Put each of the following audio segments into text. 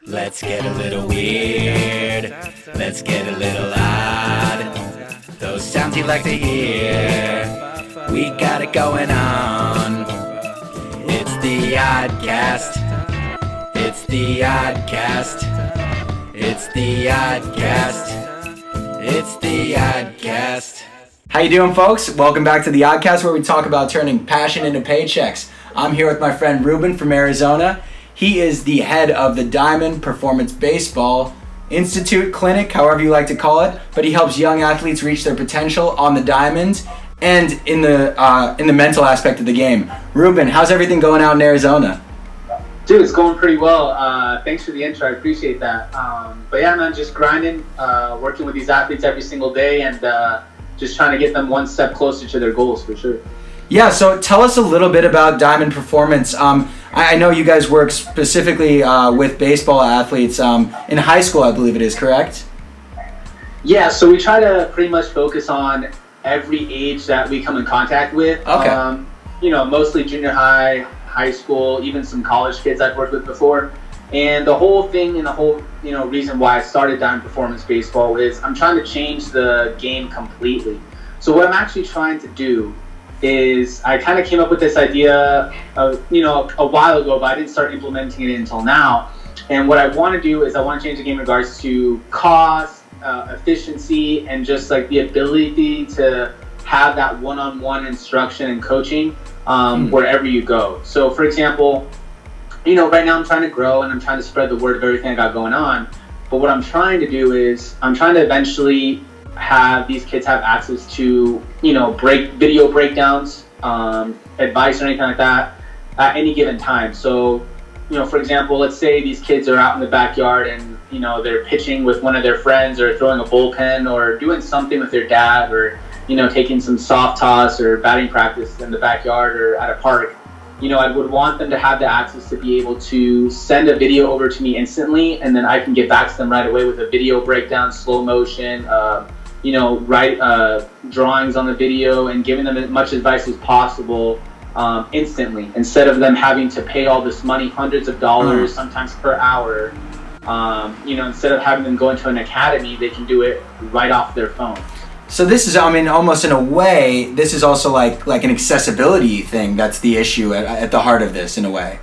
Let's get a little weird. Let's get a little odd. Those sounds you like to hear. We got it going on. It's the OddCast. It's the OddCast. It's the OddCast. It's the OddCast. How you doing, folks? Welcome back to the OddCast, where we talk about turning passion into paychecks. I'm here with my friend Rubin from Arizona. He is the head of the Diamond Performance Baseball Institute Clinic, however you like to call it, but he helps young athletes reach their potential on the diamond and in the mental aspect of the game. Rubin, how's everything going out in Arizona? Dude, it's going pretty well. Thanks for the intro. I appreciate that. But yeah, man, just grinding, working with these athletes every single day, and just trying to get them one step closer to their goals, for sure. Yeah, so tell us a little bit about Diamond Performance. I know you guys work specifically with baseball athletes in high school, I believe it is, correct? Yeah, so we try to pretty much focus on every age that we come in contact with. Okay. Mostly junior high, high school, even some college kids I've worked with before. And the whole thing and the whole, reason why I started Diamond Performance Baseball is I'm trying to change the game completely. So what I'm actually trying to do is I kind of came up with this idea, a while ago, but I didn't start implementing it until now. And what I want to do is I want to change the game in regards to cost, efficiency, and just like the ability to have that one-on-one instruction and coaching wherever you go. So, for example, right now I'm trying to grow and I'm trying to spread the word of everything I got going on. But what I'm trying to do is I'm trying to eventually have these kids have access to, video breakdowns, advice or anything like that at any given time. So, for example, let's say these kids are out in the backyard and, they're pitching with one of their friends or throwing a bullpen or doing something with their dad or, taking some soft toss or batting practice in the backyard or at a park. I would want them to have the access to be able to send a video over to me instantly, and then I can get back to them right away with a video breakdown, slow motion, write drawings on the video, and giving them as much advice as possible instantly, instead of them having to pay all this money, hundreds of dollars, sometimes per hour. Instead of having them go into an academy, they can do it right off their phone. So this is, almost in a way, this is also like an accessibility thing. That's the issue at the heart of this, in a way.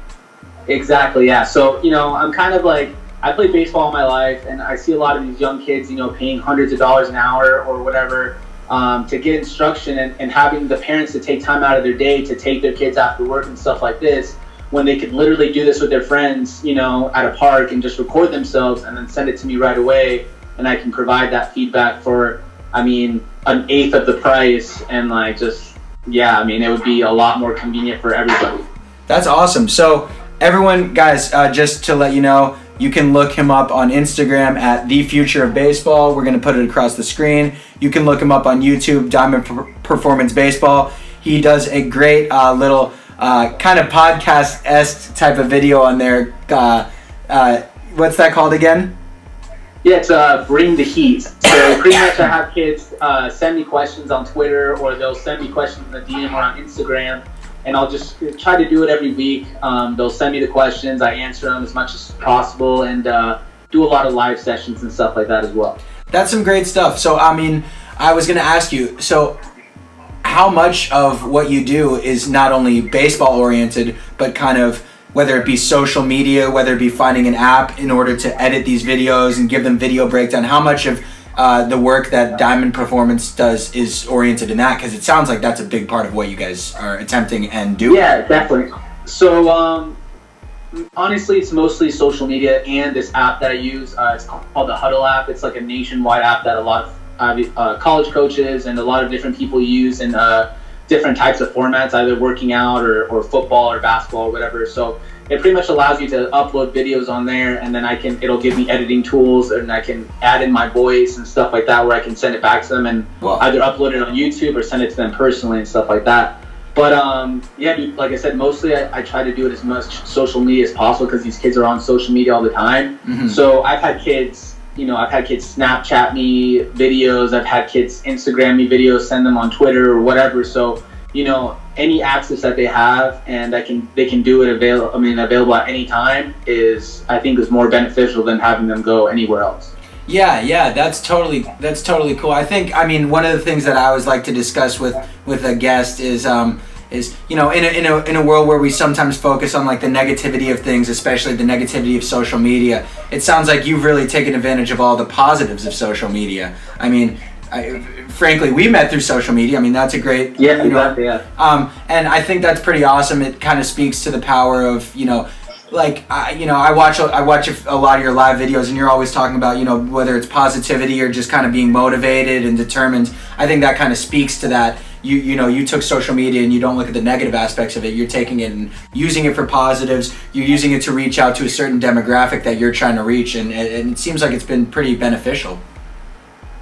Exactly, yeah. So, I'm kind of like, I played baseball all my life, and I see a lot of these young kids, paying hundreds of dollars an hour or whatever to get instruction, and having the parents to take time out of their day to take their kids after work and stuff like this, when they could literally do this with their friends, at a park and just record themselves and then send it to me right away, and I can provide that feedback for, an eighth of the price, and it would be a lot more convenient for everybody. That's awesome. So everyone, guys, just to let you know, you can look him up on Instagram at The Future of Baseball. We're going to put it across the screen. You can look him up on YouTube, Diamond Performance Baseball. He does a great little kind of podcast-esque type of video on there. What's that called again? Yeah, it's Bring the Heat. So pretty much I have kids send me questions on Twitter, or they'll send me questions in the DM or on Instagram, and I'll just try to do it every week. They'll send me the questions, I answer them as much as possible, and do a lot of live sessions and stuff like that as well. That's some great stuff. So, I was going to ask you, so how much of what you do is not only baseball oriented, but kind of whether it be social media, whether it be finding an app in order to edit these videos and give them video breakdown, how much of the work that Diamond Performance does is oriented in that? Because it sounds like that's a big part of what you guys are attempting and doing. Yeah, definitely. So honestly, it's mostly social media and this app that I use. It's called the Huddle app. It's like a nationwide app that a lot of college coaches and a lot of different people use in different types of formats, either working out or football or basketball or whatever. So it pretty much allows you to upload videos on there, and then it'll give me editing tools, and I can add in my voice and stuff like that, where I can send it back to them and either upload it on YouTube or send it to them personally and stuff like that. But dude, like I said, mostly I try to do it as much social media as possible, because these kids are on social media all the time. Mm-hmm. So I've had kids Snapchat me videos, I've had kids Instagram me videos, send them on Twitter or whatever. So any access that they have and they can do it available at any time I think is more beneficial than having them go anywhere else. Yeah, that's totally cool. I think, I mean, one of the things that I always like to discuss with a guest is you know, in a world where we sometimes focus on like the negativity of things, especially the negativity of social media, it sounds like you've really taken advantage of all the positives of social media. I mean, frankly, we met through social media. I mean, that's a great, exactly, yeah. And I think that's pretty awesome. It kind of speaks to the power of, you know, like, I watch a lot of your live videos, and you're always talking about, you know, whether it's positivity or just kind of being motivated and determined. I think that kind of speaks to that. You know, you took social media and you don't look at the negative aspects of it. You're taking it and using it for positives. You're using it to reach out to a certain demographic that you're trying to reach, and it seems like it's been pretty beneficial.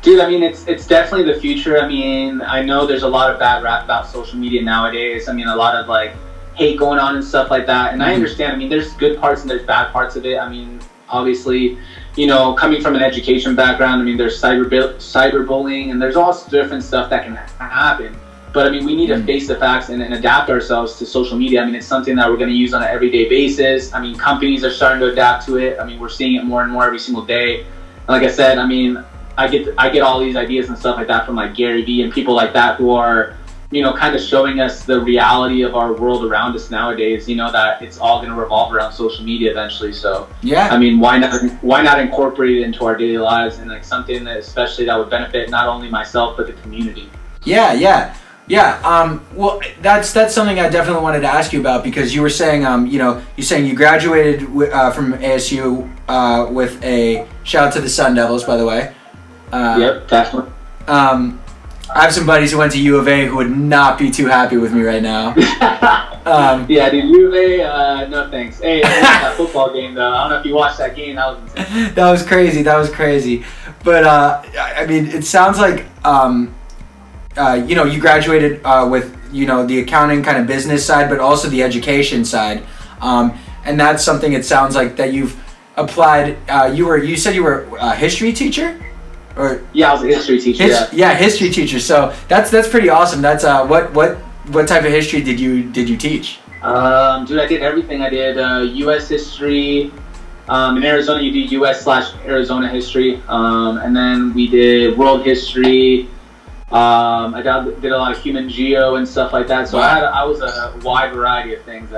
Dude, I mean, it's definitely the future. I mean, I know there's a lot of bad rap about social media nowadays. I mean, a lot of like hate going on and stuff like that. And I understand. I mean, there's good parts and there's bad parts of it. I mean, obviously, you know, coming from an education background, I mean, there's cyberbullying and there's all different stuff that can happen. But I mean, we need to face the facts and adapt ourselves to social media. I mean, it's something that we're going to use on an everyday basis. I mean, companies are starting to adapt to it. I mean, we're seeing it more and more every single day. And like I said, I mean, I get all these ideas and stuff like that from like Gary Vee and people like that who are, you know, kind of showing us the reality of our world around us nowadays, you know, that it's all going to revolve around social media eventually. So, yeah, I mean, why not incorporate it into our daily lives and like something that especially that would benefit not only myself, but the community. Yeah. Well, that's something I definitely wanted to ask you about, because you were saying, you graduated from ASU with a shout out to the Sundevils, by the way. Yep, definitely. I have some buddies who went to U of A who would not be too happy with me right now. Yeah, dude, U of A, no thanks. Hey, that football game though. I don't know if you watched that game. That was insane. That was crazy. But I mean, it sounds like you know, you graduated with, you know, the accounting kind of business side, but also the education side, and that's something it sounds like that you've applied. You said you were a history teacher. Or yeah, I was a history teacher. History teacher. So that's pretty awesome. That's what type of history did you teach? Dude, I did everything. I did U.S. history. In Arizona, you do U.S./Arizona history, and then we did world history. I did a lot of human geo and stuff like that. So wow. I was a wide variety of things.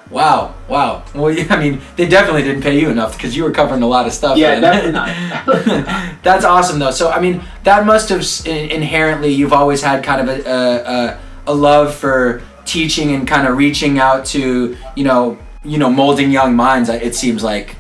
Wow. Well, yeah, I mean, they definitely didn't pay you enough because you were covering a lot of stuff. Yeah, definitely not. That's awesome, though. So, I mean, that must have inherently, you've always had kind of a love for teaching and kind of reaching out to, you know, molding young minds, it seems like.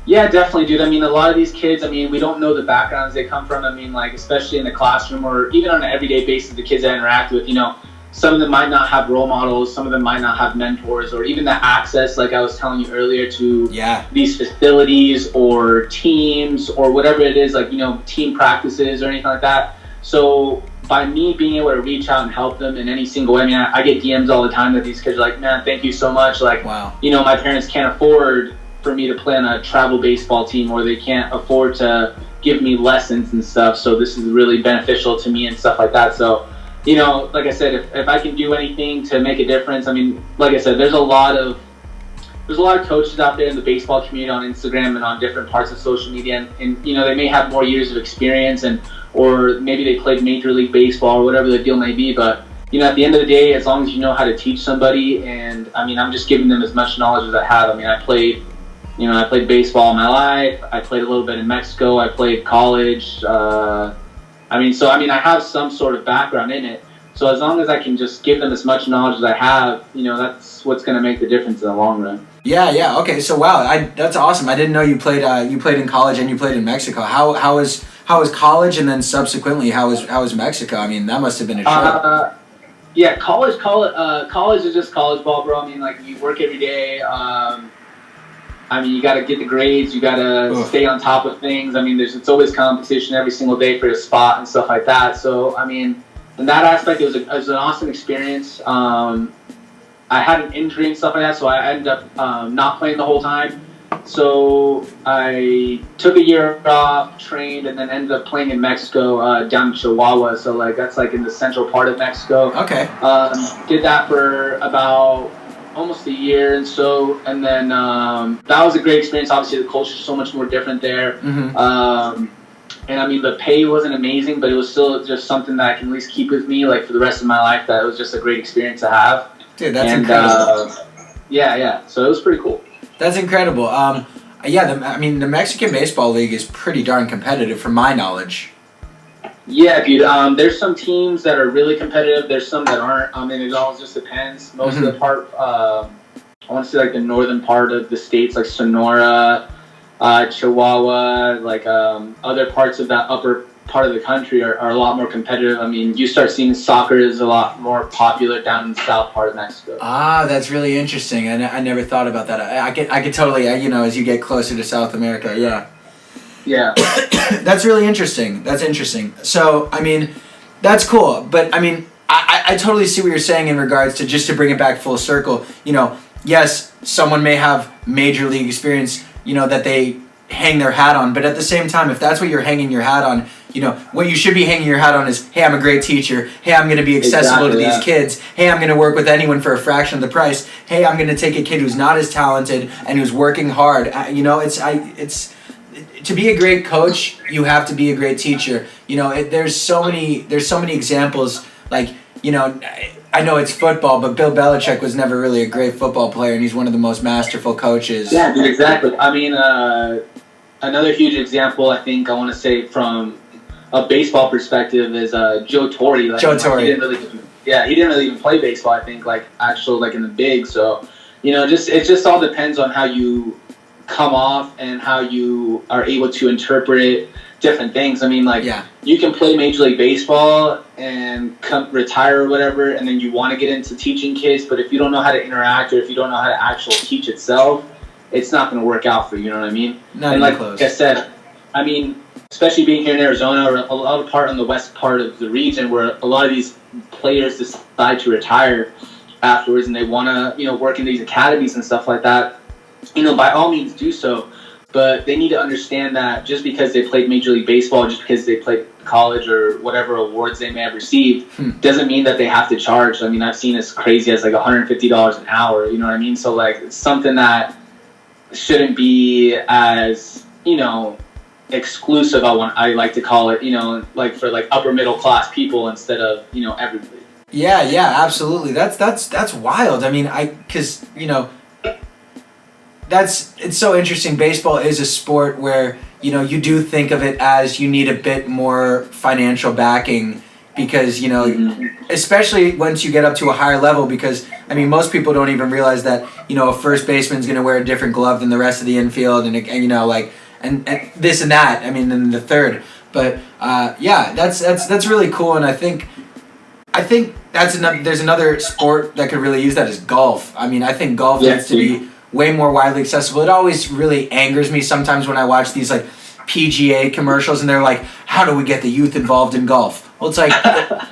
Yeah, definitely, dude. I mean, a lot of these kids, I mean, we don't know the backgrounds they come from. I mean, like, especially in the classroom or even on an everyday basis, the kids I interact with, you know, some of them might not have role models, some of them might not have mentors, or even the access, like I was telling you earlier, to these facilities or teams or whatever it is, like, you know, team practices or anything like that. So by me being able to reach out and help them in any single way, I mean, I get DMs all the time that these kids are like, man, thank you so much. Like, wow. You know, my parents can't afford for me to play on a travel baseball team, or they can't afford to give me lessons and stuff, so this is really beneficial to me and stuff like that. So, you know, like I said, if I can do anything to make a difference, I mean, like I said, there's a lot of coaches out there in the baseball community on Instagram and on different parts of social media, and you know, they may have more years of experience or maybe they played Major League Baseball or whatever the deal may be, but you know, at the end of the day, as long as you know how to teach somebody, and I mean, I'm just giving them as much knowledge as I have. I mean, I played baseball all my life. I played a little bit in Mexico. I played college. I have some sort of background in it. So as long as I can just give them as much knowledge as I have, you know, that's what's going to make the difference in the long run. Yeah. Okay. So wow, that's awesome. I didn't know you played in college and you played in Mexico. How was college, and then subsequently how was Mexico? I mean, that must have been a trip. Yeah, college is just college ball, bro. I mean, like, you work every day. I mean, you got to get the grades. You got to stay on top of things. I mean, it's always competition every single day for a spot and stuff like that. So, I mean, in that aspect, it was an awesome experience. I had an injury and stuff like that, so I ended up not playing the whole time. So I took a year off, trained, and then ended up playing in Mexico, down in Chihuahua. So like that's like in the central part of Mexico. Okay. Did that for about almost a year and then that was a great experience. Obviously, the culture is so much more different there. Mm-hmm. And I mean, the pay wasn't amazing, but it was still just something that I can at least keep with me, like for the rest of my life. That it was just a great experience to have. Dude, that's incredible. Yeah. So it was pretty cool. That's incredible. The Mexican Baseball League is pretty darn competitive, from my knowledge. Yeah, dude. There's some teams that are really competitive. There's some that aren't. I mean, it all just depends. Most of the part, I want to say like the northern part of the states, like Sonora, Chihuahua, like other parts of that upper part of the country are a lot more competitive. I mean, you start seeing soccer is a lot more popular down in the south part of Mexico. Ah, that's really interesting. I never thought about that. I could totally, as you get closer to South America, yeah. Yeah. That's really interesting. That's interesting. So, I mean, that's cool. But, I mean, I totally see what you're saying in regards to, just to bring it back full circle, yes, someone may have major league experience, that they hang their hat on. But at the same time, if that's what you're hanging your hat on, what you should be hanging your hat on is, hey, I'm a great teacher. Hey, I'm going to be accessible to these kids. Hey, I'm going to work with anyone for a fraction of the price. Hey, I'm going to take a kid who's not as talented and who's working hard. It's to be a great coach, you have to be a great teacher. There's so many examples. Like, I know it's football, but Bill Belichick was never really a great football player, and he's one of the most masterful coaches. Yeah, dude, exactly. I mean, another huge example, I think I want to say from a baseball perspective is Joe Torre. Joe Torre. He didn't really even play baseball, I think, like in the big. So, it just all depends on how you come off and how you are able to interpret different things. I mean, you can play Major League Baseball and retire or whatever, and then you want to get into teaching kids, but if you don't know how to interact or if you don't know how to actually teach itself, it's not going to work out for you, you know what I mean? Not and even close. Like I said, I mean, especially being here in Arizona or a lot of part on the west part of the region where a lot of these players decide to retire afterwards and they want to, work in these academies and stuff like that, by all means do so. But they need to understand that just because they played Major League Baseball, just because they played college or whatever awards they may have received, doesn't mean that they have to charge. I mean, I've seen as crazy as like $150 an hour, you know what I mean? So like, it's something that shouldn't be as, exclusive, I like to call it, like for like upper middle class people instead of, everybody. Yeah, absolutely. That's wild. I mean, it's so interesting. Baseball is a sport where, you do think of it as you need a bit more financial backing because, especially once you get up to a higher level because, I mean, most people don't even realize that, a first baseman's going to wear a different glove than the rest of the infield and this and that, I mean, then the third. But, that's really cool. And I think there's another sport that could really use that is golf. I mean, I think golf needs to be way more widely accessible. It always really angers me sometimes when I watch these like PGA commercials and they're like, how do we get the youth involved in golf? Well, it's like,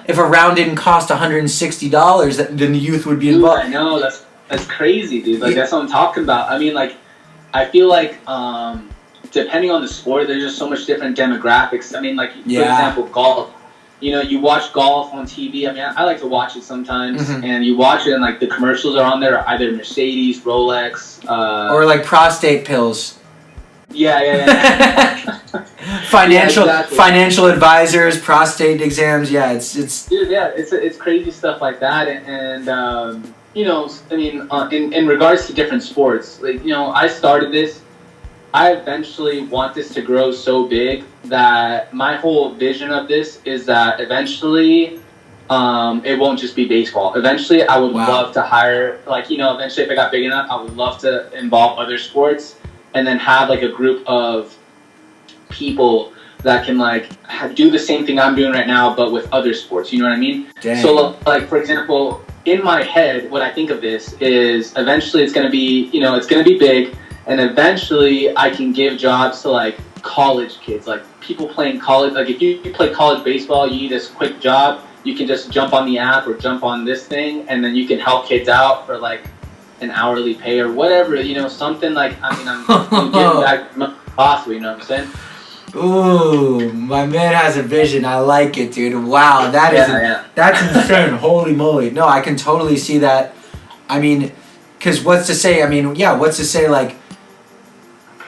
if a round didn't cost $160, then the youth would be involved. Dude, I know, that's crazy, dude. Like, that's what I'm talking about. I mean, like, I feel like, depending on the sport, there's just so much different demographics. I mean, like, for example, golf. You watch golf on TV. I mean, I like to watch it sometimes, and you watch it, and like the commercials are on there, either Mercedes, Rolex, or like prostate pills. Yeah. Financial advisors, prostate exams. Yeah, it's. Dude, yeah, it's crazy stuff like that, and I mean, in regards to different sports, like I started this. I eventually want this to grow so big that my whole vision of this is that eventually it won't just be baseball. Eventually I would love to hire, eventually if I got big enough, I would love to involve other sports and then have like a group of people that can do the same thing I'm doing right now but with other sports, you know what I mean? Dang. So like, for example, in my head, what I think of this is eventually it's going to be, it's going to be big. And eventually, I can give jobs to, college kids, people playing college. Like, if you play college baseball, you need this quick job. You can just jump on the app or jump on this thing, and then you can help kids out for, an hourly pay or whatever, something like, I'm getting back to possible, you know what I'm saying? Ooh, my man has a vision. I like it, dude. Wow, that's insane. Holy moly. No, I can totally see that. I mean, because what's to say, like,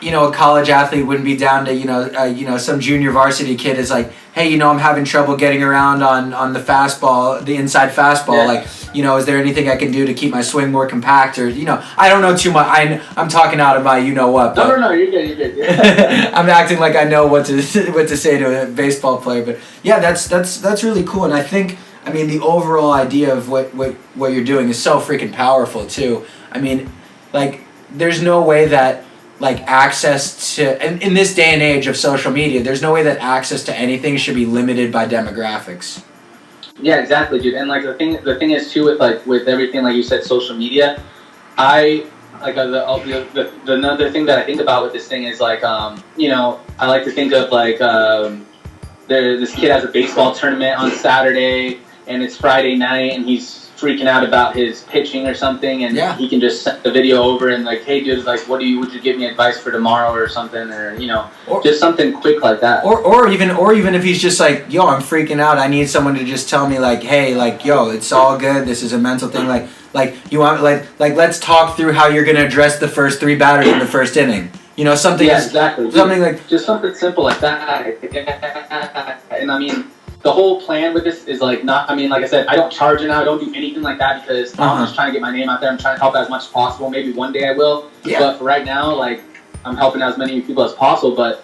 a college athlete wouldn't be down to, some junior varsity kid is like, hey, I'm having trouble getting around on the fastball, the inside fastball. Yeah. Like, is there anything I can do to keep my swing more compact? Or, I don't know too much. I'm talking out of my what. No, you're good. Yeah. I'm acting like I know what to say to a baseball player. But, yeah, that's really cool. And I think, the overall idea of what you're doing is so freaking powerful, too. There's no way that, access to, in this day and age of social media, there's no way that access to anything should be limited by demographics. Yeah, exactly, dude. And the thing is too with everything, like you said, social media. The another thing that I think about with this thing is I like to think of this kid has a baseball tournament on Saturday and it's Friday night and he's freaking out about his pitching or something, and he can just send the video over and hey dude, would you give me advice for tomorrow or something, or just something quick like that. Or even if he's just yo, I'm freaking out, I need someone to just tell me hey, yo, it's all good, this is a mental thing, you want let's talk through how you're gonna address the first 3 batters in the first inning. Something. Yeah, exactly. Something just something simple like that. And the whole plan with this is like I said, I don't charge it now. I don't do anything like that because I'm just trying to get my name out there. I'm trying to help as much as possible. Maybe one day I will. Yeah. But for right now, I'm helping as many people as possible. But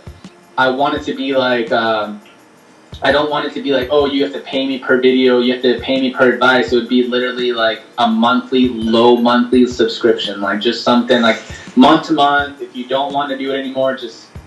I want it to be I don't want it to be oh, you have to pay me per video. You have to pay me per advice. It would be literally a low monthly subscription. Just something month to month. If you don't want to do it anymore,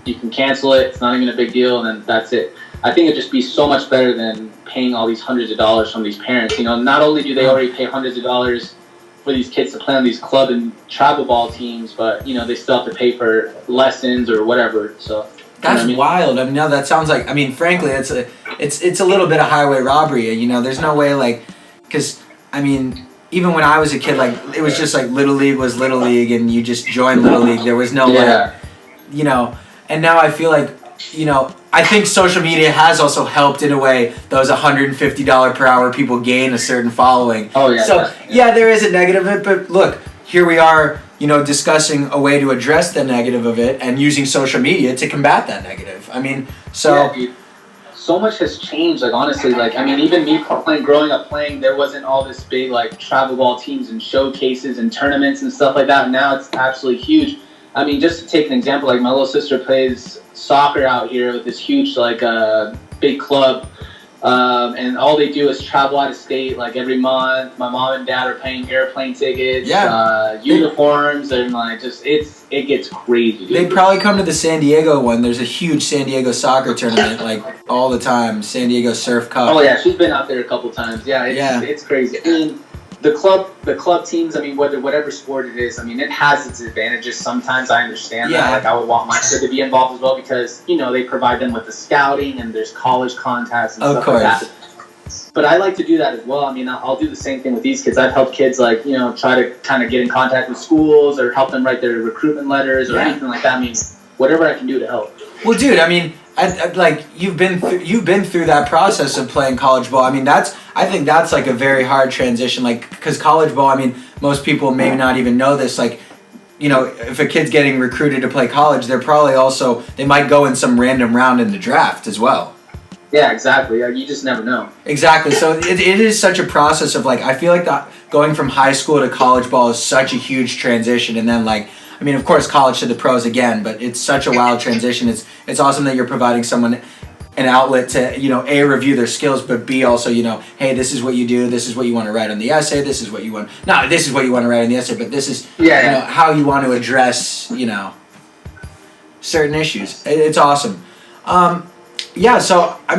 you can cancel it. It's not even a big deal. And then that's it. I think it'd just be so much better than paying all these hundreds of dollars from these parents. Not only do they already pay hundreds of dollars for these kids to play on these club and travel ball teams, but they still have to pay for lessons or whatever. So that's wild. No, that sounds frankly, it's a little bit of highway robbery. There's no way because even when I was a kid, it was just Little League was Little League, and you just joined Little League. There was no and now I feel I think social media has also helped in a way those $150 per hour people gain a certain following. Oh yeah. So yeah, there is a negative of it, but look, here we are, discussing a way to address the negative of it and using social media to combat that negative. Yeah, dude. So much has changed. Honestly, even me growing up playing, there wasn't all this big travel ball teams and showcases and tournaments and stuff like that. And now it's absolutely huge. Just to take an example, my little sister plays soccer out here with this huge big club, and all they do is travel out of state every month. My mom and dad are paying airplane tickets, uniforms, and it gets crazy, dude. They probably come to the San Diego one. There's a huge San Diego soccer tournament all the time, San Diego Surf Cup. Oh yeah, she's been out there a couple times. It's crazy. The club teams, whatever sport it is, it has its advantages. Sometimes I understand that. I would want my kid to be involved as well because, they provide them with the scouting and there's college contests and stuff like that. But I like to do that as well. I'll do the same thing with these kids. I've helped kids, try to kind of get in contact with schools or help them write their recruitment letters or anything like that. Whatever I can do to help. Well, dude, you've been through that process of playing college ball. I think that's a very hard transition, because college ball, most people may not even know this, if a kid's getting recruited to play college, they're probably also, they might go in some random round in the draft as well. Yeah, exactly. You just never know. Exactly. So it is such a process of I feel that going from high school to college ball is such a huge transition, and then of course, college to the pros again, but it's such a wild transition. It's awesome that you're providing someone an outlet to, A, review their skills, but B, also, hey, this is what you do, this is what you want to write on the essay, this is what you want to write on the essay, but this is, how you want to address, certain issues. It's awesome. So, I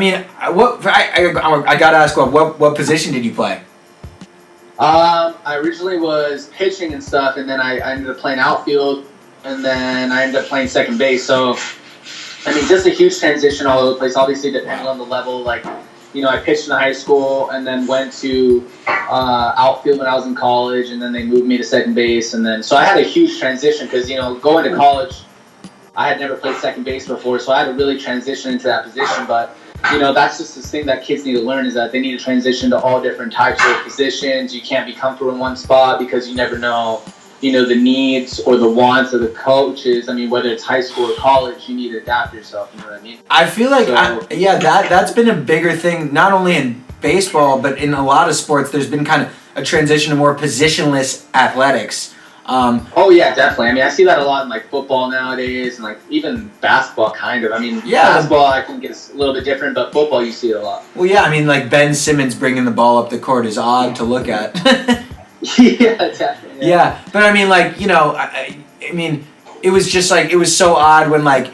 got to ask, what position did you play? I originally was pitching and stuff, and then I ended up playing outfield, and then I ended up playing second base. So, just a huge transition all over the place. Obviously, depending on the level, I pitched in high school and then went to outfield when I was in college, and then they moved me to second base. And then, so I had a huge transition because, going to college, I had never played second base before, so I had to really transition into that position. But, that's just this thing that kids need to learn, is that they need to transition to all different types of positions. You can't be comfortable in one spot because you never know, the needs or the wants of the coaches. I mean, whether it's high school or college, you need to adapt yourself. You know what I mean? I feel like, that's been a bigger thing, not only in baseball, but in a lot of sports. There's been kind of a transition to more positionless athletics. Oh yeah, definitely. I mean, I see that a lot in like football nowadays, and like even basketball, kind of. I mean, basketball I think is a little bit different, but football you see it a lot. Well, yeah, I mean, like Ben Simmons bringing the ball up the court is odd to look at. Yeah, definitely. Yeah, but I mean, like, I mean, it was just like, it was so odd when, like,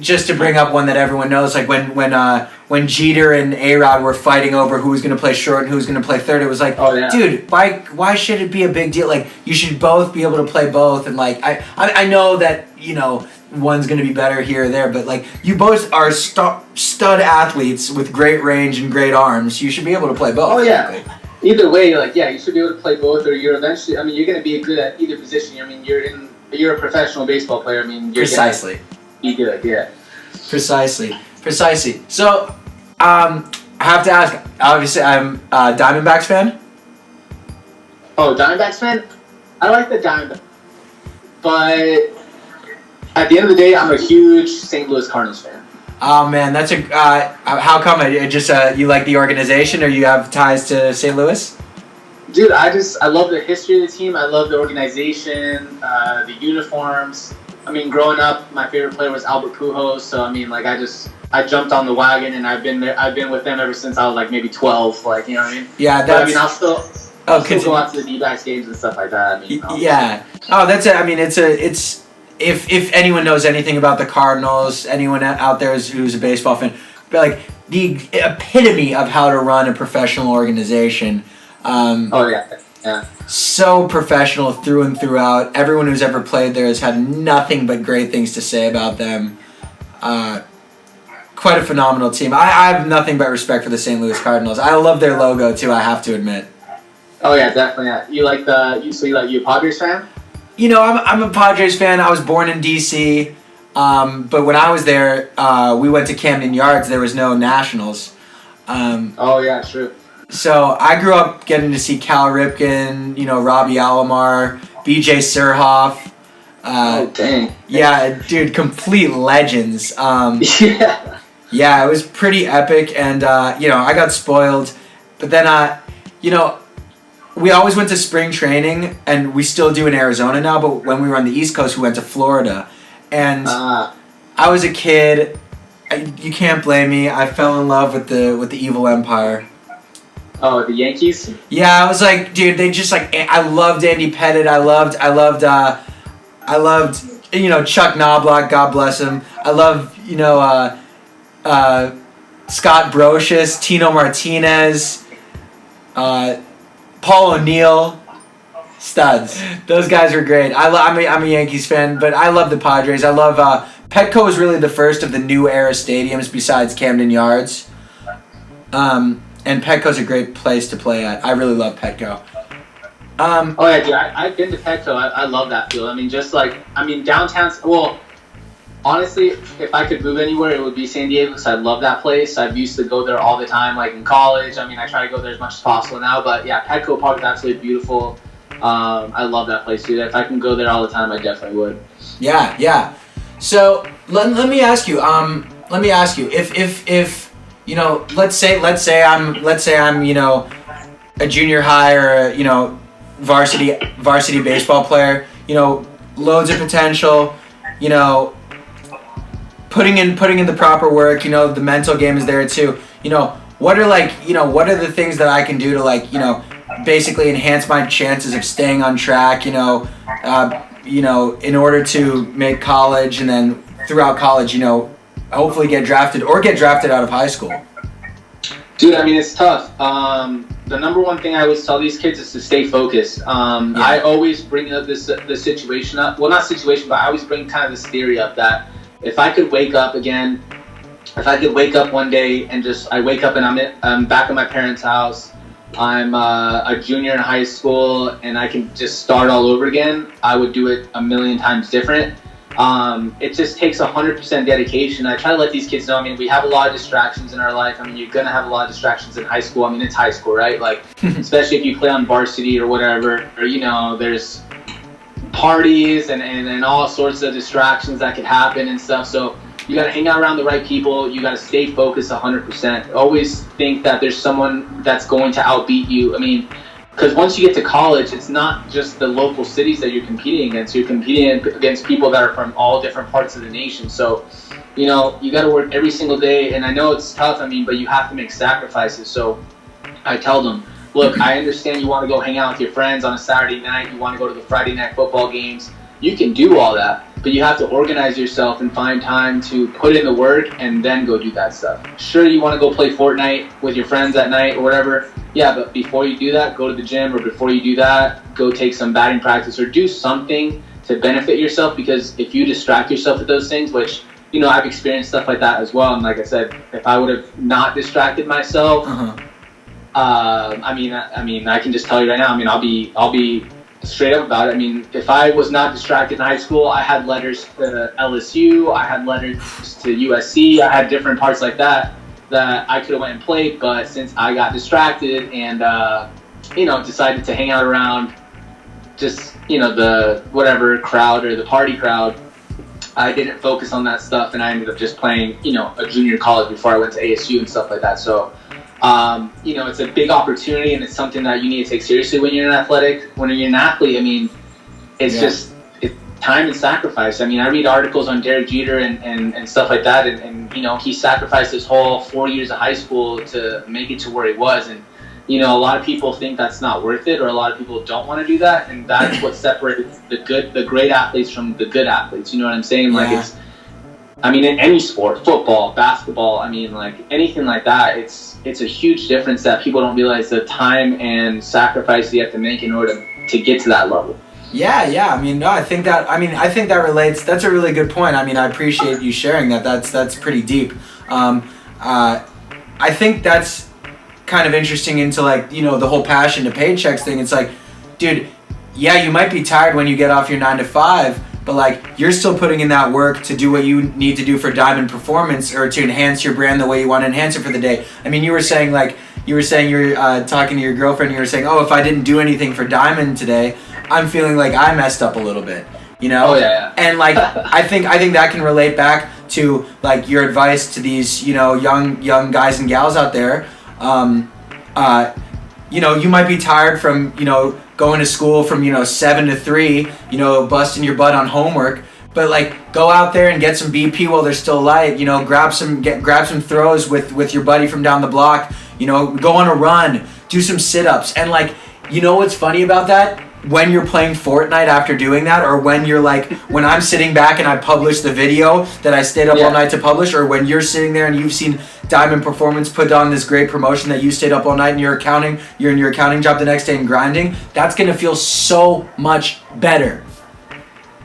just to bring up one that everyone knows, like when Jeter and A-Rod were fighting over who was going to play short and who was going to play third, it was like, dude, why should it be a big deal? Like, you should both be able to play both. And like, I know that, one's going to be better here or there, but like, you both are stud athletes with great range and great arms. You should be able to play both. Oh yeah. Frankly. Either way, you should be able to play both, or you're eventually, you're going to be good at either position. I mean, you're a professional baseball player. I mean, you're precisely. Be good, yeah. Precisely. So, I have to ask, obviously, I'm a Diamondbacks fan. Oh, Diamondbacks fan? I like the Diamondbacks, but at the end of the day, I'm a huge St. Louis Cardinals fan. Oh man, that's how come? It just you like the organization, or you have ties to St. Louis? Dude, I love the history of the team. I love the organization, the uniforms. I mean, growing up, my favorite player was Albert Pujols. So I mean, like, I jumped on the wagon, and I've been with them ever since I was like maybe 12. Like, you know what I mean? Yeah, but I mean, I'll still go out to the D-backs games and stuff like that. I mean, yeah. Oh, that's it. I mean, it's. If anyone knows anything about the Cardinals, anyone out there who's a baseball fan, but like the epitome of how to run a professional organization. Oh yeah. So professional through and throughout. Everyone who's ever played there has had nothing but great things to say about them. Quite a phenomenal team. I have nothing but respect for the St. Louis Cardinals. I love their logo too, I have to admit. Oh yeah, definitely. Yeah. You a Padres fan? I'm a Padres fan. I was born in D.C., but when I was there, we went to Camden Yards. There was no Nationals. Oh, yeah, true. So I grew up getting to see Cal Ripken, Robbie Alomar, B.J. Surhoff. Oh, dang. Yeah, dude, complete legends. Yeah. Yeah, it was pretty epic, and, I got spoiled. But then, we always went to spring training, and we still do in Arizona now, but when we were on the East Coast, we went to Florida. And I was a kid. You can't blame me. I fell in love with the evil empire. Oh, the Yankees? Yeah, I was like, dude, they just like, I loved Andy Pettitte. I loved Chuck Knobloch, God bless him. I love, Scott Brocious, Tino Martinez, Paul O'Neill, studs. Those guys were great. I'm a Yankees fan, but I love the Padres. I love Petco was really the first of the new era stadiums besides Camden Yards. And Petco's a great place to play at. I really love Petco. Oh yeah, dude, I've been to Petco. I love that field. I mean, downtown. Well, honestly, if I could move anywhere, it would be San Diego, because I love that place. I used to go there all the time, like in college. I mean, I try to go there as much as possible now. But yeah, Petco Park is absolutely beautiful. I love that place, dude. If I can go there all the time, I definitely would. Yeah. So let me ask you. If let's say I'm a junior high or a, varsity baseball player. Loads of potential. Putting in the proper work, the mental game is there too. What are the things that I can do to basically enhance my chances of staying on track, in order to make college, and then throughout college, hopefully get drafted out of high school. Dude, I mean, it's tough. The number one thing I always tell these kids is to stay focused. I always bring up this situation up. Well, not situation, but I always bring kind of this theory up that if I could wake up again if I could wake up one day and I wake up and I'm back at my parents' house, I'm a junior in high school, and I can just start all over again, I would do it a million times different. It just takes 100% dedication. I try to let these kids know, I mean, we have a lot of distractions in our life. I mean, you're going to have a lot of distractions in high school. I mean, it's high school, right? Like, especially if you play on varsity or whatever, or, you know, there's parties and all sorts of distractions that could happen and stuff. So you got to hang out around the right people. You got to stay focused 100%. Always think that there's someone that's going to outbeat you. I mean, because once you get to college, it's not just the local cities that you're competing against. You're competing against people that are from all different parts of the nation. So, you know, you got to work every single day. And I know it's tough, I mean, but you have to make sacrifices. So I tell them, look, I understand you want to go hang out with your friends on a Saturday night. You want to go to the Friday night football games. You can do all that, but you have to organize yourself and find time to put in the work and then go do that stuff. Sure, you want to go play Fortnite with your friends at night or whatever. Yeah, but before you do that, go to the gym, or before you do that, go take some batting practice or do something to benefit yourself, because if you distract yourself with those things, which, you know, I've experienced stuff like that as well. And like I said, if I would have not distracted myself, I mean, I can just tell you right now, I mean, I'll be straight up about it. I mean, if I was not distracted in high school, I had letters to LSU, I had letters to USC, I had different parts like that I could have went and played, but since I got distracted and, you know, decided to hang out around just, you know, the whatever crowd or the party crowd, I didn't focus on that stuff, and I ended up just playing, you know, a junior college before I went to ASU and stuff like that. So, you know, it's a big opportunity, and it's something that you need to take seriously when you're an athlete. I mean, it's just it's time and sacrifice. I mean, I read articles on Derek Jeter and stuff like that, and you know, he sacrificed his whole 4 years of high school to make it to where he was. And, you know, a lot of people think that's not worth it, or a lot of people don't want to do that, and that's what separates the great athletes from the good athletes. You know what I'm saying? Like, I mean, in any sport, football, basketball, I mean, like anything like that, it's a huge difference that people don't realize the time and sacrifice you have to make in order to get to that level. Yeah. I mean, no, I think that relates. That's a really good point. I mean, I appreciate you sharing that. That's pretty deep. I think that's kind of interesting into, like, you know, the whole passion to paychecks thing. It's like, dude, yeah, you might be tired when you get off your 9 to 5, but like, you're still putting in that work to do what you need to do for Diamond Performance, or to enhance your brand the way you want to enhance it for the day. I mean, you were saying you're talking to your girlfriend, you were saying, oh, if I didn't do anything for Diamond today, I'm feeling like I messed up a little bit, you know? Oh, yeah. And like, I think that can relate back to like your advice to these, you know, young guys and gals out there. You know, you might be tired from, you know, going to school from, you know, 7 to 3, you know, busting your butt on homework, but like, go out there and get some BP while there's still light, you know, grab some throws with your buddy from down the block, you know, go on a run, do some sit-ups. And like, you know what's funny about that? When you're playing Fortnite after doing that, or when you're like, when I'm sitting back and I publish the video that I stayed up all night to publish, or when you're sitting there and you've seen Diamond Performance put on this great promotion that you stayed up all night and you're in your accounting job the next day and grinding, that's going to feel so much better.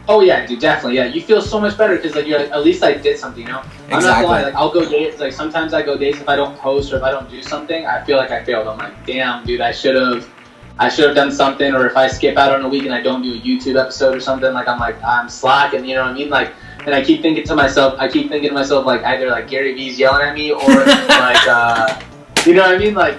Oh yeah, dude, definitely. Yeah, you feel so much better because like, you're like, at least I did something, you know? Exactly. I'm not gonna lie, like, I'll go days, like sometimes I go days if I don't post or if I don't do something, I feel like I failed. I'm like, damn, dude, I should have done something. Or if I skip out on a week and I don't do a YouTube episode or something, like I'm slacking, you know what I mean? Like, and I keep thinking to myself like either like Gary Vee's yelling at me, or like you know what I mean? Like,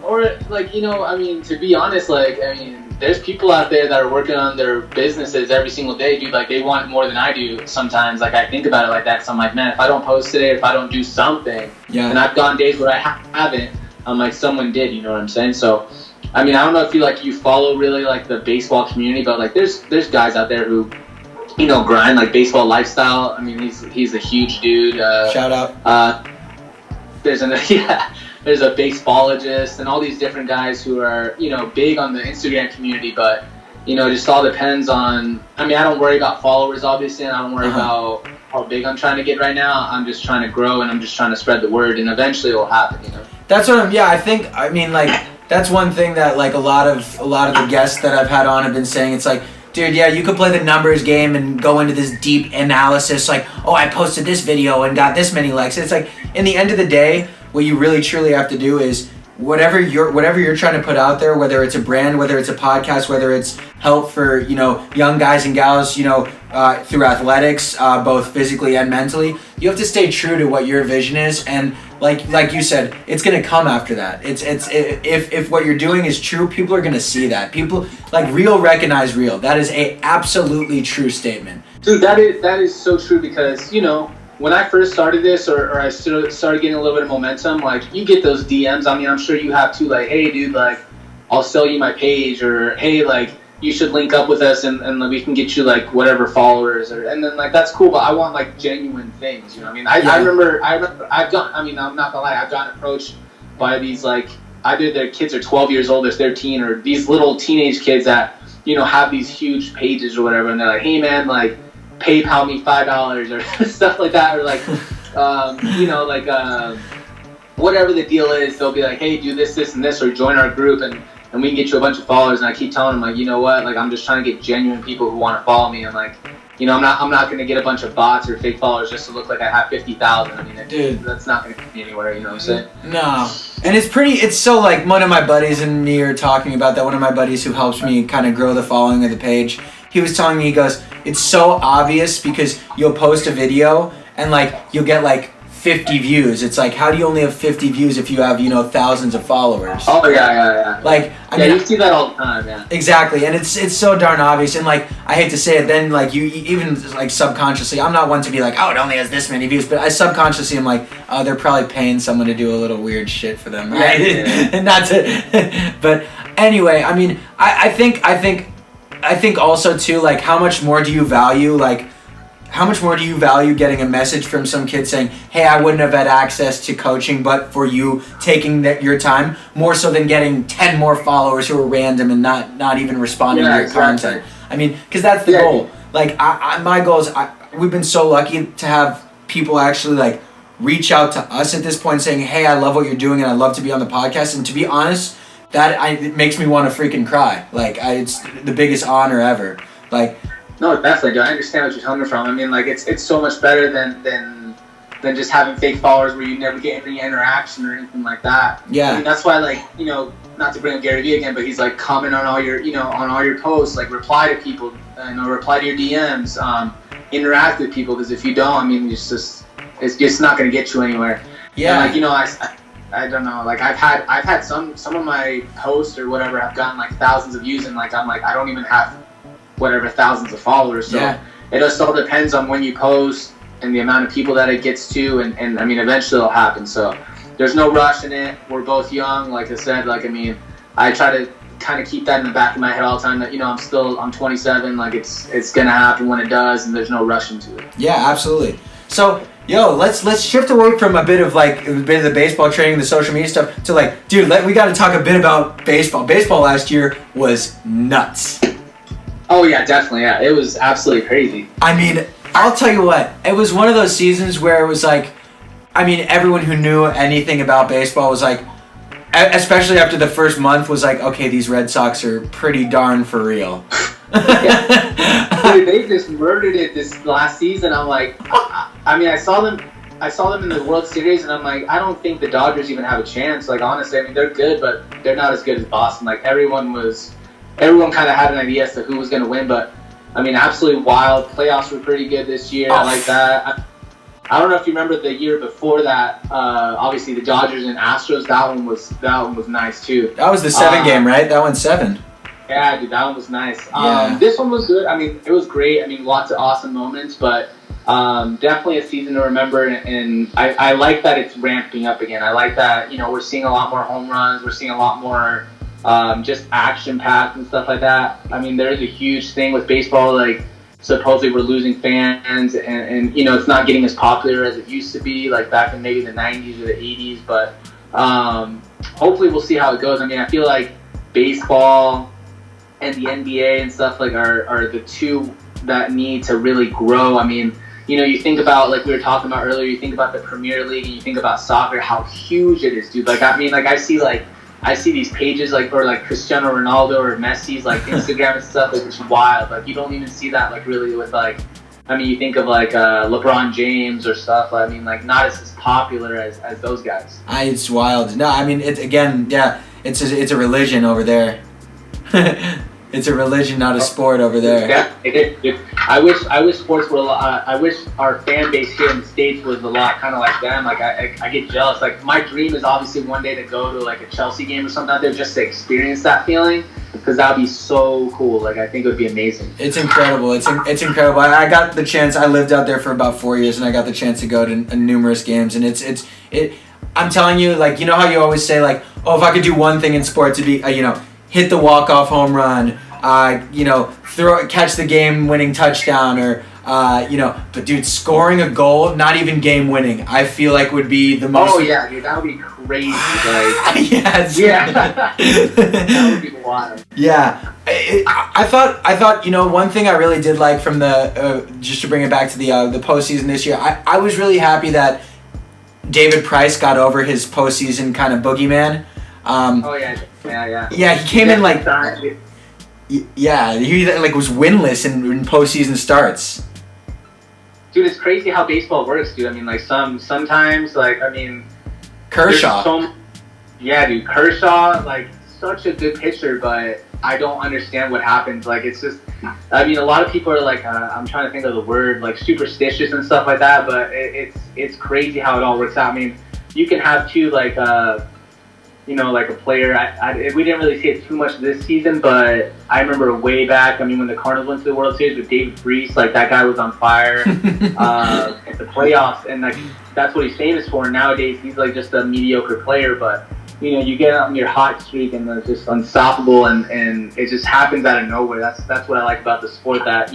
or like, you know, I mean, to be honest, like, I mean, there's people out there that are working on their businesses every single day, dude. Like, they want more than I do sometimes. Like, I think about it like that. So I'm like, man, if I don't post today, if I don't do something, and I've gone days where I haven't, I'm like, someone did, you know what I'm saying? So, I mean, I don't know if you follow really like the baseball community, but like there's guys out there who, you know, grind like baseball lifestyle. I mean, he's a huge dude. Shout out. There's a baseballologist and all these different guys who are, you know, big on the Instagram community, but, you know, it just all depends on, I mean, I don't worry about followers, obviously, and I don't worry about how big I'm trying to get right now. I'm just trying to grow, and I'm just trying to spread the word, and eventually it will happen, you know? That's what I mean, like, that's one thing that, like, a lot of the guests that I've had on have been saying. It's like, dude, yeah, you could play the numbers game and go into this deep analysis, like, oh, I posted this video and got this many likes. It's like, in the end of the day, what you really truly have to do is whatever you're trying to put out there, whether it's a brand, whether it's a podcast, whether it's help for, young guys and gals, through athletics, both physically and mentally, you have to stay true to what your vision is. And like you said, it's gonna come after that. If what you're doing is true, people are gonna see that. People real recognize real. That is a absolutely true statement. Dude, that is so true, because when I first started this, or I started getting a little bit of momentum, you get those DMs. I mean, I'm sure you have too, hey, dude, I'll sell you my page, or hey, you should link up with us and we can get you whatever followers, and then that's cool, but I want genuine things, you know what I mean? I remember I've gotten, I mean, I'm not gonna lie, I've gotten approached by these either their kids are 12 years old or 13, or these little teenage kids that have these huge pages or whatever, and they're like, hey man, PayPal me $5 or stuff like that, or whatever the deal is, they'll be like, hey, do this, and this, or join our group and we can get you a bunch of followers. And I keep telling them, you know what, I'm just trying to get genuine people who want to follow me. I'm I'm not going to get a bunch of bots or fake followers just to look like I have 50,000. I mean, dude, that's not going to get me anywhere, you know what I'm saying? No. And it's so one of my buddies and me are talking about that. One of my buddies who helps me kind of grow the following of the page, he was telling me, he goes, it's so obvious because you'll post a video and you'll get 50 views. It's how do you only have 50 views if you have, thousands of followers? Oh, yeah. I mean, you see that all the time, yeah. Exactly, and it's so darn obvious, and I hate to say it, then you even subconsciously, I'm not one to be oh, it only has this many views, but I subconsciously am oh, they're probably paying someone to do a little weird shit for them, right? Yeah. And not to, but anyway, I mean, I think also too, how much more do you value, how much more do you value getting a message from some kid saying, hey, I wouldn't have had access to coaching but for you taking your time, more so than getting 10 more followers who are random and not even responding to your content? I mean, because that's the goal. My goal is, we've been so lucky to have people actually reach out to us at this point saying, hey, I love what you're doing and I'd love to be on the podcast. And to be honest, it makes me want to freaking cry. It's the biggest honor ever. No, definitely, dude. I understand what you're coming from. I mean, it's so much better than just having fake followers where you never get any interaction or anything like that. Yeah. I mean, that's why, not to bring up Gary Vee again, but he's comment on all your, on all your posts, reply to people, reply to your DMs, interact with people, because if you don't, I mean, it's just not going to get you anywhere. Yeah. And, I don't know, I've had some of my posts or whatever have gotten thousands of views, and I don't even have whatever thousands of followers, so it just all depends on when you post and the amount of people that it gets to, and I mean, eventually it'll happen, so there's no rush in it. We're both young, like I said, I mean, I try to kind of keep that in the back of my head all the time, that I'm 27, it's gonna happen when it does, and there's no rush into it. Yeah, absolutely. So let's shift away from a bit of the baseball training, the social media stuff, to dude, we got to talk a bit about baseball. Baseball last year was nuts. Oh yeah, definitely, yeah. It was absolutely crazy. I mean, I'll tell you what, it was one of those seasons where it was I mean, everyone who knew anything about baseball was especially after the first month, was okay, these Red Sox are pretty darn for real. Dude, they just murdered it this last season. I'm I mean, I saw them in the World Series, and I'm I don't think the Dodgers even have a chance. Honestly, I mean, they're good, but they're not as good as Boston. Everyone kind of had an idea as to who was going to win, but I mean, absolutely wild. Playoffs were pretty good this year. I like that. I don't know if you remember the year before that. Obviously, the Dodgers and Astros. That one was nice too. That was the 7 game, right? That one's 7. Yeah, dude, that one was nice. Yeah. This one was good. I mean, it was great. I mean, lots of awesome moments, but definitely a season to remember. And I like that it's ramping up again. I like that we're seeing a lot more home runs. We're seeing a lot more just action-packed and stuff like that. I mean, there's a huge thing with baseball, supposedly we're losing fans, and it's not getting as popular as it used to be, back in maybe the 90s or the 80s, but hopefully we'll see how it goes. I mean, I feel baseball and the NBA and stuff are the two that need to really grow. I mean, you think about, we were talking about earlier, you think about the Premier League and you think about soccer, how huge it is, dude. I mean, I see I see these pages like Cristiano Ronaldo or Messi's like Instagram and stuff. Like, it's wild. Like, you don't even see that like really with like, I mean, you think of like LeBron James or stuff. I mean, like, not as popular as those guys. It's wild. No, I mean, it's a religion over there. It's a religion, not a sport over there. Yeah, I wish sports were a lot. I wish our fan base here in the States was a lot kind of like them. Like, I get jealous. Like, my dream is obviously one day to go to like a Chelsea game or something out there just to experience that feeling, because that would be so cool. Like, I think it would be amazing. It's incredible. It's incredible. I got the chance. I lived out there for about 4 years, and I got the chance to go to numerous games. And it's I'm telling you, like, you know how you always say, like, oh, if I could do one thing in sports, it'd be hit the walk-off home run, catch the game-winning touchdown, or but dude, scoring a goal, not even game-winning, I feel like would be the most. Oh yeah, dude, that would be crazy. Like, yes. Yeah, that would be wild. Yeah, I thought one thing I really did like from the just to bring it back to the postseason this year, I was really happy that David Price got over his postseason kind of boogeyman. Oh yeah. Yeah, he came in like. Yeah, he like was winless in postseason starts. Dude, it's crazy how baseball works, dude. I mean, like sometimes, like, I mean, Kershaw. Yeah, dude, Kershaw, like, such a good pitcher, but I don't understand what happens. Like, it's just, I mean, a lot of people are like, I'm trying to think of the word, like, superstitious and stuff like that, but it's crazy how it all works out. I mean, you can have two, like, like a player. We didn't really see it too much this season, but I remember way back. I mean, when the Cardinals went to the World Series with David Freese, like, that guy was on fire at the playoffs, and like, that's what he's famous for. Nowadays, he's like just a mediocre player, but you get on your hot streak and it's just unstoppable, and it just happens out of nowhere. That's what I like about the sport. That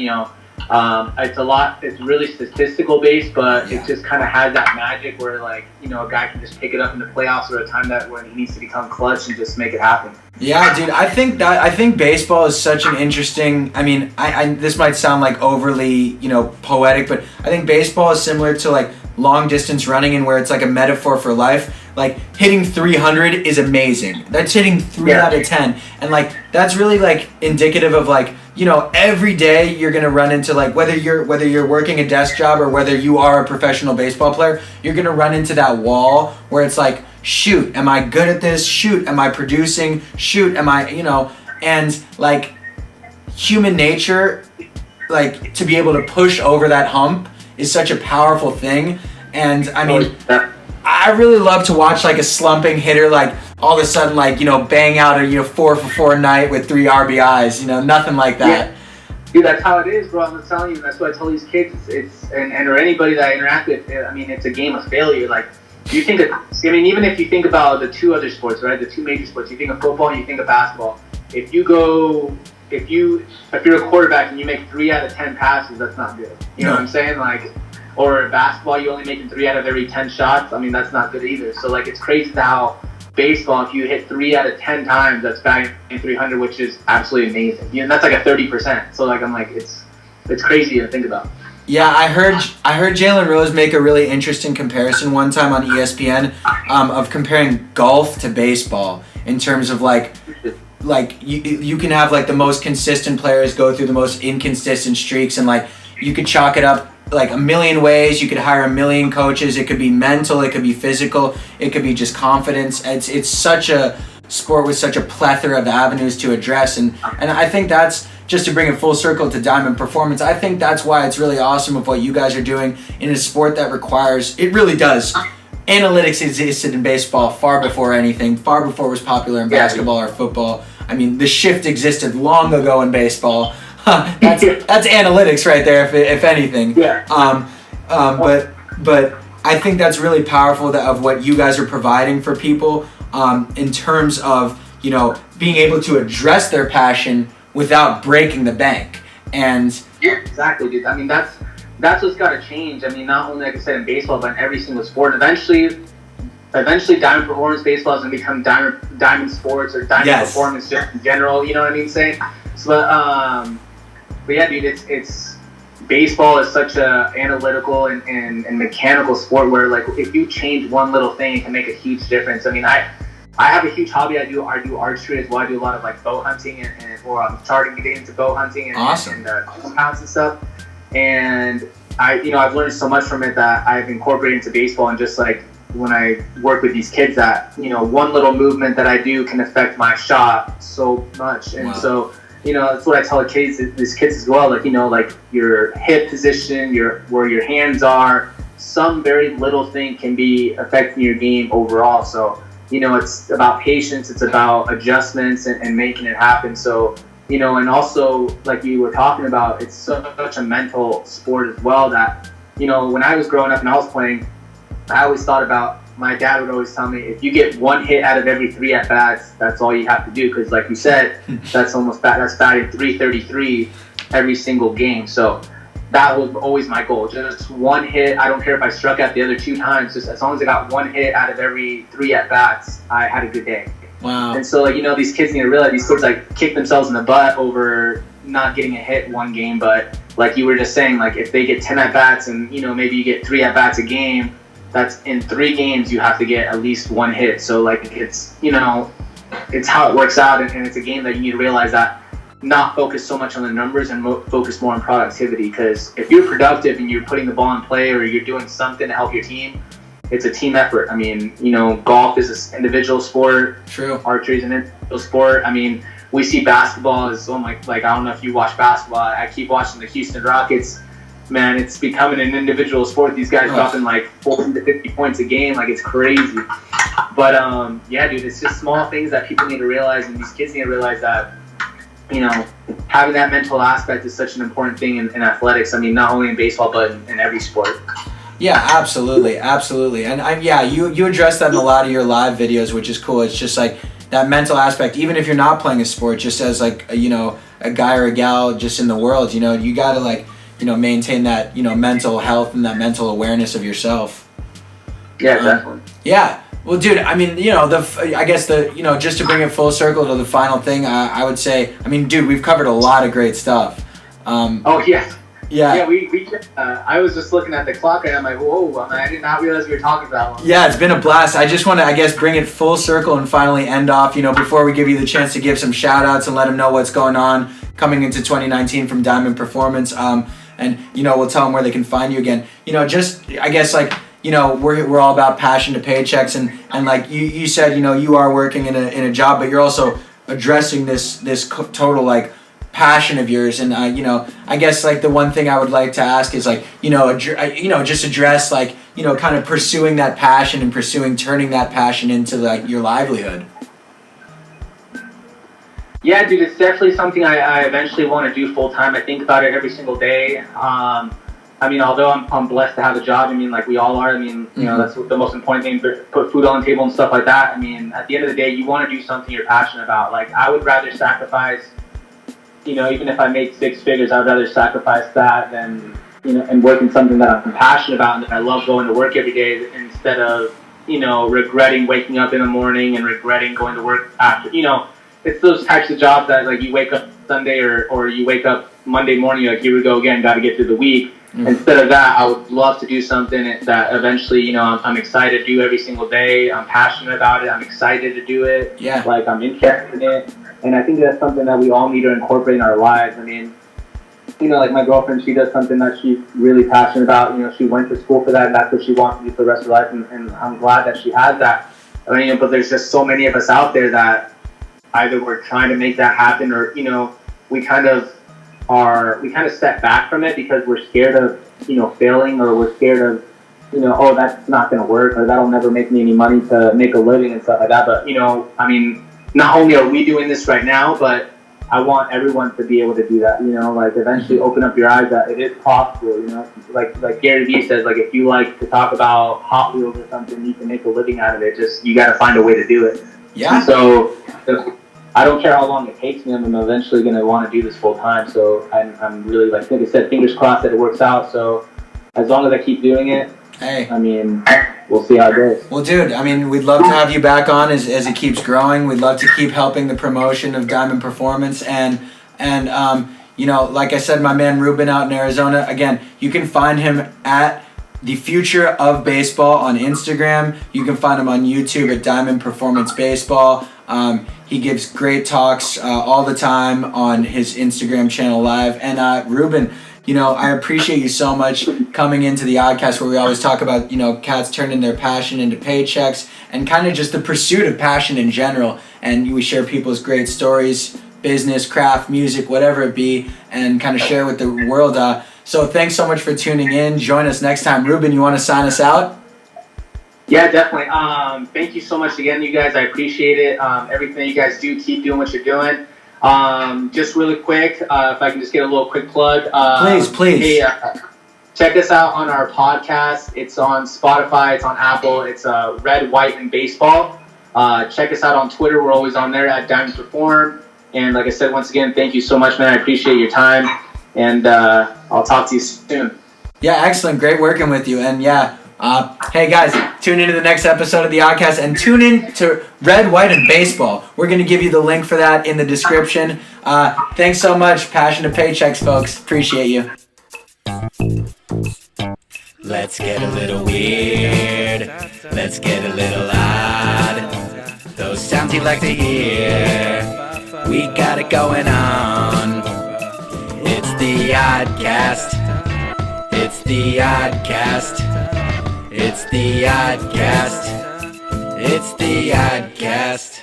it's really statistical based, but it just kind of has that magic where, like, a guy can just pick it up in the playoffs or a time that when he needs to become clutch and just make it happen. Yeah, dude, I think baseball is such an interesting. I mean, I this might sound like overly poetic, but I think baseball is similar to like long distance running, and where it's like a metaphor for life. Like, hitting 300 is amazing. That's hitting 3 out of 10, and like that's really like indicative of like. Every day you're gonna run into, like, whether you're working a desk job or whether you are a professional baseball player, you're gonna run into that wall where it's like, shoot, am I good at this? Shoot, am I producing? Shoot, am I, and like human nature, like, to be able to push over that hump is such a powerful thing. And I mean, I really love to watch like a slumping hitter, like, all of a sudden, like, bang out a 4-for-4 night with 3 RBIs, nothing like that. Yeah. Dude, that's how it is, bro. I'm telling you. That's what I tell these kids. And or anybody that I interact with. I mean, it's a game of failure. Like, you think of, I mean, even if you think about the 2 other sports, right? The 2 major sports. You think of football and you think of basketball. If you're a quarterback and you make 3 out of 10 passes, that's not good. You know what I'm saying? Like, or basketball, you only making 3 out of every 10 shots. I mean, that's not good either. So, like, it's crazy how baseball, if you hit 3 out of 10 times, that's batting 300, which is absolutely amazing. And that's like a 30%. So, like, I'm like, it's crazy to think about. Yeah, I heard Jalen Rose make a really interesting comparison one time on ESPN of comparing golf to baseball in terms of like you can have like the most consistent players go through the most inconsistent streaks, and like you could chalk it up like a million ways. You could hire a million coaches. It could be mental, it could be physical, it could be just confidence. It's such a sport with such a plethora of avenues to address, and I think that's, just to bring it full circle to Diamond Performance, I think that's why it's really awesome of what you guys are doing in a sport that requires, it really does. Analytics existed in baseball far before anything, far before it was popular in basketball or football. I mean, the shift existed long ago in baseball. That's analytics right there, if anything. Yeah. But I think that's really powerful of what you guys are providing for people in terms of, being able to address their passion without breaking the bank. And yeah, exactly, dude. I mean, that's what's got to change. I mean, not only, like I said, in baseball, but in every single sport. Eventually Diamond Performance Baseball is going to become Diamond Sports or Diamond Performance just in general. You know what I mean? Saying so, but yeah, dude, it's baseball is such a analytical and mechanical sport where, like, if you change one little thing, it can make a huge difference. I mean, I have a huge hobby. I do archery as well. I do a lot of like bow hunting or I'm starting to get into bow hunting and compounds and stuff. And I've learned so much from it that I've incorporated into baseball. And just like when I work with these kids, that one little movement that I do can affect my shot so much. And so that's what I tell these kids as well. Like like your hip position, where your hands are, some very little thing can be affecting your game overall. So it's about patience, it's about adjustments and making it happen. So, and also, like you were talking about, it's such a mental sport as well that, when I was growing up and I was playing, I always thought about, my dad would always tell me, if you get one hit out of every 3 at-bats, that's all you have to do. Because like you said, that's batting 333 every single game. So that was always my goal. Just one hit. I don't care if I struck out the other 2 times. Just as long as I got one hit out of every 3 at-bats, I had a good day. Wow. And so, these kids need to realize, these kids kick themselves in the butt over not getting a hit one game. But like you were just saying, like if they get 10 at-bats and, maybe you get 3 at-bats a game, that's in 3 games you have to get at least one hit. So like it's, it's how it works out. And it's a game that you need to realize that not focus so much on the numbers and focus more on productivity. Because if you're productive and you're putting the ball in play or you're doing something to help your team, it's a team effort. I mean, golf is an individual sport. True. Archery is an individual sport. I mean, we see basketball as I don't know if you watch basketball. I keep watching the Houston Rockets. Man, it's becoming an individual sport. These guys dropping 40 to 50 points a game. Like, it's crazy. But yeah, dude, it's just small things that people need to realize, and these kids need to realize that having that mental aspect is such an important thing in athletics. I mean, not only in baseball, but in every sport. Yeah, absolutely. And you address that in a lot of your live videos, which is cool. It's just like that mental aspect, even if you're not playing a sport, just as like, a guy or a gal just in the world, you gotta maintain that, mental health and that mental awareness of yourself. Yeah, definitely. Yeah. Well, dude, I mean, I guess just to bring it full circle to the final thing, I would say, I mean, dude, we've covered a lot of great stuff. Oh, yeah. Yeah. Yeah, we I was just looking at the clock and I'm like, whoa, I did not realize we were talking about that long. Yeah, it's been a blast. I just want to, bring it full circle and finally end off, before we give you the chance to give some shout outs and let them know what's going on coming into 2019 from Diamond Performance. And, we'll tell them where they can find you again. We're all about passion to paychecks. And like you said, you are working in a job, but you're also addressing this total, passion of yours. And, I guess, the one thing I would like to ask is, just address, kind of pursuing that passion and turning that passion into, your livelihood. Yeah, dude, it's definitely something I eventually want to do full time. I think about it every single day. I mean, although I'm blessed to have a job, I mean, like we all are. I mean, that's the most important thing, put food on the table and stuff like that. I mean, at the end of the day, you want to do something you're passionate about. Like, I would rather sacrifice, even if I made 6 figures, I would rather sacrifice that than, and work in something that I'm passionate about and that I love going to work every day instead of, regretting waking up in the morning and regretting going to work after, It's those types of jobs that, you wake up Sunday or you wake up Monday morning, you're like, here we go again, got to get through the week. Mm-hmm. Instead of that, I would love to do something that eventually, I'm excited to do every single day. I'm passionate about it. I'm excited to do it. Yeah. I'm interested in it. And I think that's something that we all need to incorporate in our lives. I mean, my girlfriend, she does something that she's really passionate about. She went to school for that, and that's what she wants to do for the rest of her life. And I'm glad that she has that. I mean, but there's just so many of us out there that either we're trying to make that happen or, we kind of step back from it because we're scared of, failing, or we're scared of, oh, that's not going to work, or that'll never make me any money to make a living and stuff like that. But, I mean, not only are we doing this right now, but I want everyone to be able to do that, eventually open up your eyes that it is possible, like Gary Vee says, if you like to talk about Hot Wheels or something, you can make a living out of it. Just, you got to find a way to do it. Yeah. So I don't care how long it takes me. I'm eventually going to want to do this full time. So I'm really, like I said, fingers crossed that it works out. So as long as I keep doing it, hey, I mean, we'll see how it goes. Well, dude, I mean, we'd love to have you back on as it keeps growing. We'd love to keep helping the promotion of Diamond Performance. And like I said, my man Rubin out in Arizona, again, you can find him at The Future of Baseball on Instagram. You can find him on YouTube at Diamond Performance Baseball. He gives great talks all the time on his Instagram channel live. And Rubin, I appreciate you so much coming into the OddCast, where we always talk about, cats turning their passion into paychecks and kind of just the pursuit of passion in general. And we share people's great stories, business, craft, music, whatever it be, and kind of share with the world. So thanks so much for tuning in. Join us next time. Rubin, you want to sign us out? Yeah, definitely. Thank you so much again, you guys. I appreciate it. Everything you guys do, keep doing what you're doing. Just really quick, if I can just get a little quick plug. Please. Hey, check us out on our podcast. It's on Spotify. It's on Apple. It's Red, White, and Baseball. Check us out on Twitter. We're always on there at Diamond Perform. And like I said, once again, thank you so much, man. I appreciate your time. And I'll talk to you soon. Yeah, excellent. Great working with you. And hey guys, tune into the next episode of the OddCast and tune in to Red, White, and Baseball. We're going to give you the link for that in the description. Thanks so much. Passion to Paychecks, folks. Appreciate you. Let's get a little weird. Let's get a little odd. Those sounds you like to hear. We got it going on. It's the OddCast. It's the OddCast. It's the OddCast. It's the OddCast.